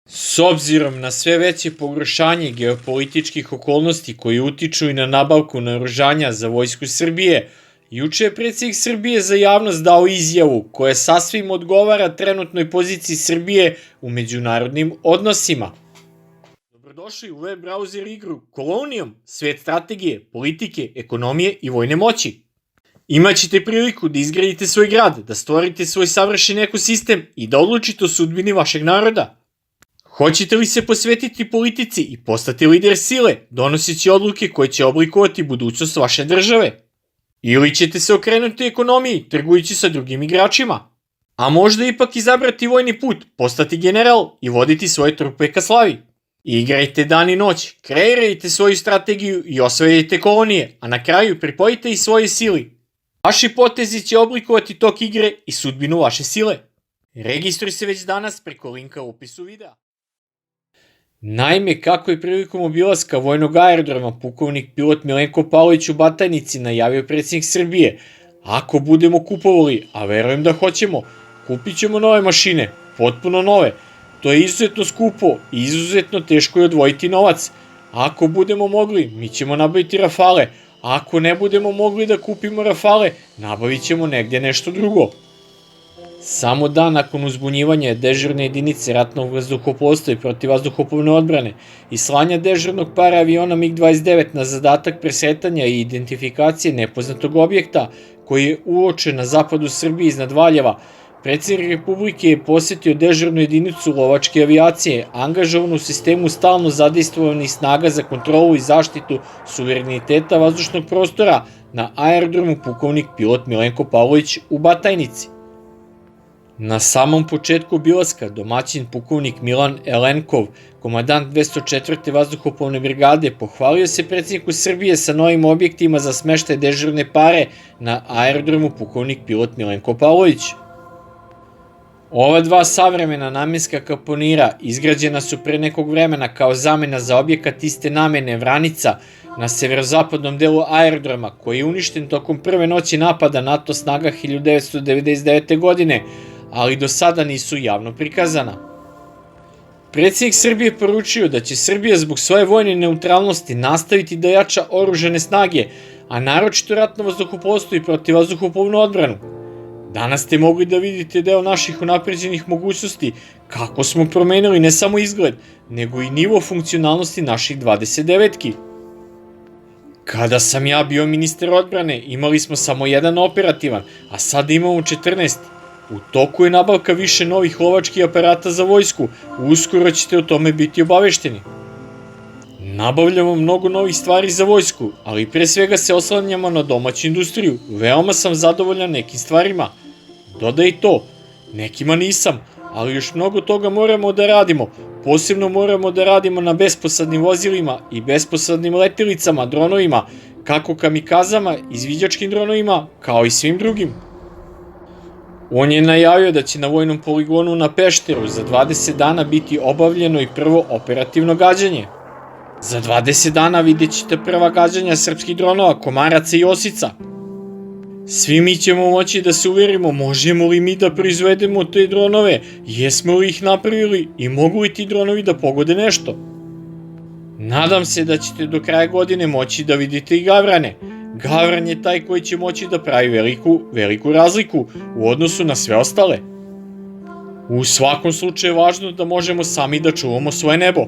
S obzirom na sve veće pogoršanje geopolitičkih okolnosti koji utiču i na nabavku naoružanja za Vojsku Srbije, juče je predsjednik Srbije za javnost dao izjavu koja sasvim odgovara trenutnoj poziciji Srbije u međunarodnim odnosima. Dobrodošli u web browser igru Colonium, svet strategije, politike, ekonomije i vojne moći. Imaćete priliku da izgradite svoj grad, da stvorite svoj savršen ekosistem i da odlučite o sudbini vašeg naroda. Hoćete li se posvetiti politici i postati lider sile, donoseći odluke koje će oblikovati budućnost vaše države? Ili ćete se okrenuti ekonomiji, trgujući sa drugim igračima? A možda ipak izabrati vojni put, postati general i voditi svoje trupe ka slavi? Igrajte dan i noć, kreirajte svoju strategiju i osvojite kolonije, a na kraju pripojite i svoje sili. Vaši potezi će oblikovati tok igre i sudbinu vaše sile. Registruj se već danas preko linka u opisu videa. Naime, kako je prilikom obilaska vojnog aerodroma pukovnik pilot Milenko Pavlović u Batajnici najavio predsjednik Srbije, ako budemo kupovali, a verujem da hoćemo, kupit ćemo nove mašine, potpuno nove. To je izuzetno skupo i izuzetno teško je odvojiti novac. Ako budemo mogli, mi ćemo nabaviti Rafale, a ako ne budemo mogli da kupimo Rafale, nabavit ćemo negdje nešto drugo. Samo dan nakon uzbunjivanja dežurne jedinice ratnog vazduhoplovstva i protivvazduhoplovne odbrane i slanja dežurnog para aviona MiG-29 na zadatak presretanja i identifikacije nepoznatog objekta koji je uočen na zapadu Srbije iznad Valjeva, predsjednik Republike je posetio dežurnu jedinicu lovačke avijacije, angažovanu u sistemu stalno zadejstvovanih snaga za kontrolu i zaštitu suvereniteta vazdušnog prostora na aerodromu pukovnik pilot Milenko Pavlović u Batajnici. Na samom početku obilaska domaćin pukovnik Milan Elenkov, komandant 204. vazduhoplovne brigade, pohvalio se predsjedniku Srbije sa novim objektima za smeštaj dežurne pare na aerodromu pukovnik pilot Milenko Pavlović. Ova dva savremena namenska kaponira izgrađena su pre nekog vremena kao zamena za objekat iste namene Vranica na severozapadnom delu aerodroma koji je uništen tokom prve noći napada NATO snaga 1999. godine, ali do sada nisu javno prikazana. Predsjednik Srbije poručio da će Srbija zbog svoje vojne neutralnosti nastaviti da jača oružane snage, a naročito ratno vazduhoplovstvo i protivvazduhoplovnu odbranu. Danas ste mogli da vidite deo naših unapređenih mogućnosti, kako smo promenili ne samo izgled, nego i nivo funkcionalnosti naših 29-ki. Kada sam ja bio ministar odbrane, imali smo samo jedan operativan, a sada imamo 14. U toku je nabavka više novih lovačkih aparata za vojsku, uskoro ćete o tome biti obavešteni. Nabavljamo mnogo novih stvari za vojsku, ali pre svega se oslanjamo na domaću industriju. Veoma sam zadovoljan nekim stvarima. Dodaj i to, nekima nisam, ali još mnogo toga moramo da radimo. Posebno moramo da radimo na besposadnim vozilima i besposadnim letjelicama, dronovima, kako kamikazama, izviđačkim dronovima, kao i svim drugim. On je najavio da će na vojnom poligonu na Pešteru za 20 dana biti obavljeno i prvo operativno gađanje. Za 20 dana vidjet ćete prva gađanja srpskih dronova, komaraca i osica. Svi mi ćemo moći da se uverimo možemo li mi da proizvedemo te dronove, jesmo li ih napravili i mogu li ti dronovi da pogode nešto. Nadam se da ćete do kraja godine moći da vidite i Gavrane. Gavran je taj koji će moći da pravi veliku razliku u odnosu na sve ostale. U svakom slučaju je važno da možemo sami da čuvamo svoje nebo.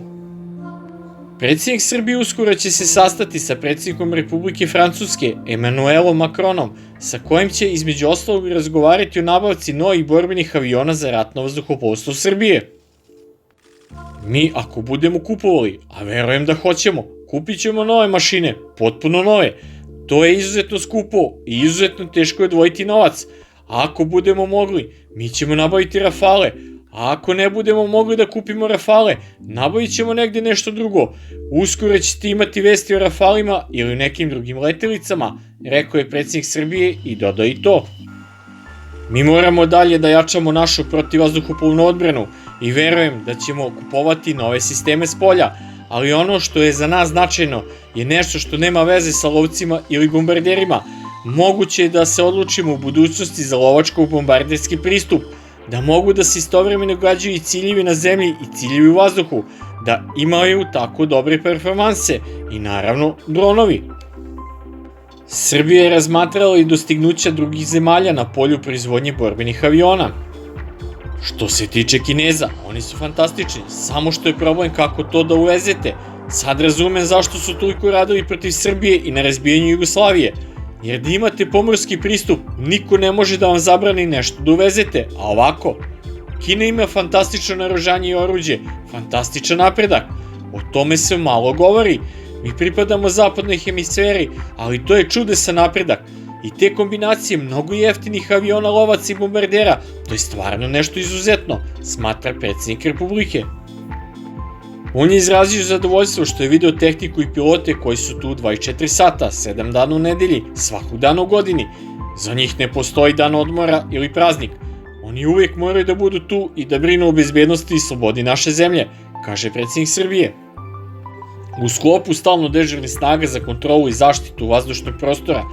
Predsjednik Srbije uskoro će se sastati sa predsjednikom Republike Francuske, Emmanuelom Macronom, sa kojim će između ostalog razgovarati o nabavci novih borbenih aviona za ratno vazduhoplovstvo Srbije. Mi ako budemo kupovali, a verujem da hoćemo, kupit ćemo nove mašine, potpuno nove. To je izuzetno skupo i izuzetno teško je odvojiti novac, a ako budemo mogli, mi ćemo nabaviti Rafale, a ako ne budemo mogli da kupimo Rafale, nabavit ćemo negdje nešto drugo. Uskoro ćete imati vesti o Rafalima ili nekim drugim letjelicama, rekao je predsjednik Srbije i dodao i to. Mi moramo dalje da jačamo našu protivvazduhoplovnu odbranu i verujem da ćemo kupovati nove sisteme s polja, ali ono što je za nas značajno je nešto što nema veze sa lovcima ili bombarderima, Moguće je da se odlučimo u budućnosti za lovačko-bombarderski pristup, da mogu da se istovremeno gađaju i ciljevi na zemlji i ciljevi u vazduhu, da imaju tako dobre performanse i naravno dronovi. Srbija je razmatrala i dostignuća drugih zemalja na polju proizvodnje borbenih aviona. Što se tiče Kineza, oni su fantastični, samo što je problem kako to da uvezete. Sad razumem zašto su toliko radili protiv Srbije i na razbijanju Jugoslavije, jer da imate pomorski pristup, niko ne može da vam zabrani nešto da uvezete, a ovako, Kina ima fantastično naoružanje i oruđe, fantastičan napredak, o tome se malo govori, mi pripadamo zapadnoj hemisferi, ali to je čudesan napredak, i te kombinacije mnogo jeftinih aviona, lovaca i bombardera, to je stvarno nešto izuzetno, smatra predsjednik Republike. On je izrazio zadovoljstvo što je video tehniku i pilote koji su tu 24 sata, 7 dana u nedelji, svakog dana u godini. Za njih ne postoji dan odmora ili praznik. Oni uvijek moraju da budu tu i da brinu o bezbednosti i slobodi naše zemlje, kaže predsjednik Srbije. U sklopu stalno dežurnih snaga za kontrolu i zaštitu vazdušnog prostora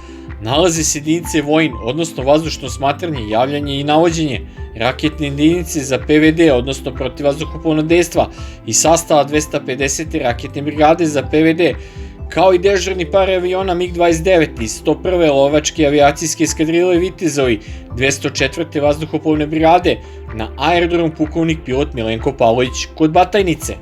nalaze se jedinice vojn, odnosno vazdušno smatranje, javljanje i navođenje, raketne jedinice za PVD, odnosno protivvazduhoplovna dejstva i sastava 250. raketne brigade za PVD, kao i dežurni par aviona MiG-29 iz 101. lovačke avijacijske eskadrile Vitezovi 204. vazduhoplovne brigade na aerodromu pukovnik pilot Milenko Pavlović kod Batajnice.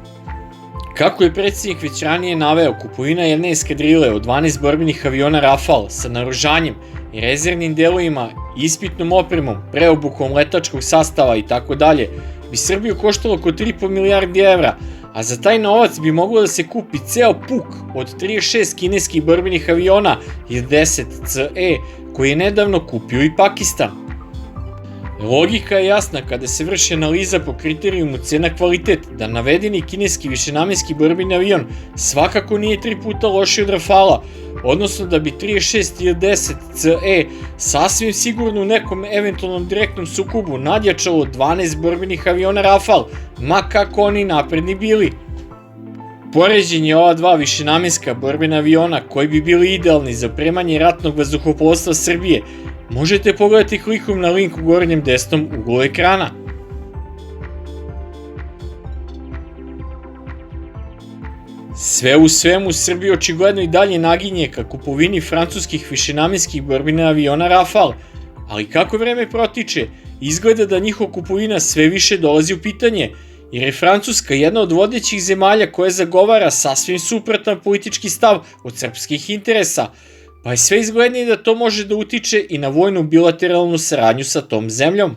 Kako je predsjednik već ranije naveo, kupovina jedne eskadrile od 12 borbenih aviona Rafale sa naoružanjem i rezervnim delovima, ispitnom opremom, preobukom letačkog sastava itd. bi Srbiju koštalo oko 3,5 milijardi evra, a za taj novac bi moglo da se kupi ceo puk od 36 kineskih borbenih aviona i 10 CE koji je nedavno kupio i Pakistan. Logika je jasna kada se vrši analiza po kriterijumu cena-kvalitet da navedeni kineski višenamenski borbeni avion svakako nije 3 puta lošiji od Rafala, odnosno da bi 36 ili 10 CE sasvim sigurno u nekom eventualnom direktnom sukobu nadjačalo 12 borbenih aviona Rafal, ma kako oni napredni bili. Poređenje ova dva višenamenska borbena aviona koji bi bili idealni za opremanje ratnog vazduhoplovstva Srbije možete pogledati klikom na link u gornjem desnom uglu ekrana. Sve u svemu, Srbija očigledno i dalje naginje ka kupovini francuskih višenamenskih borbenih aviona Rafale, ali kako vreme protiče, izgleda da njihova kupovina sve više dolazi u pitanje, jer je Francuska jedna od vodećih zemalja koja zagovara sasvim suprotan politički stav od srpskih interesa, pa je sve izglednije da to može da utiče i na vojnu bilateralnu saradnju sa tom zemljom.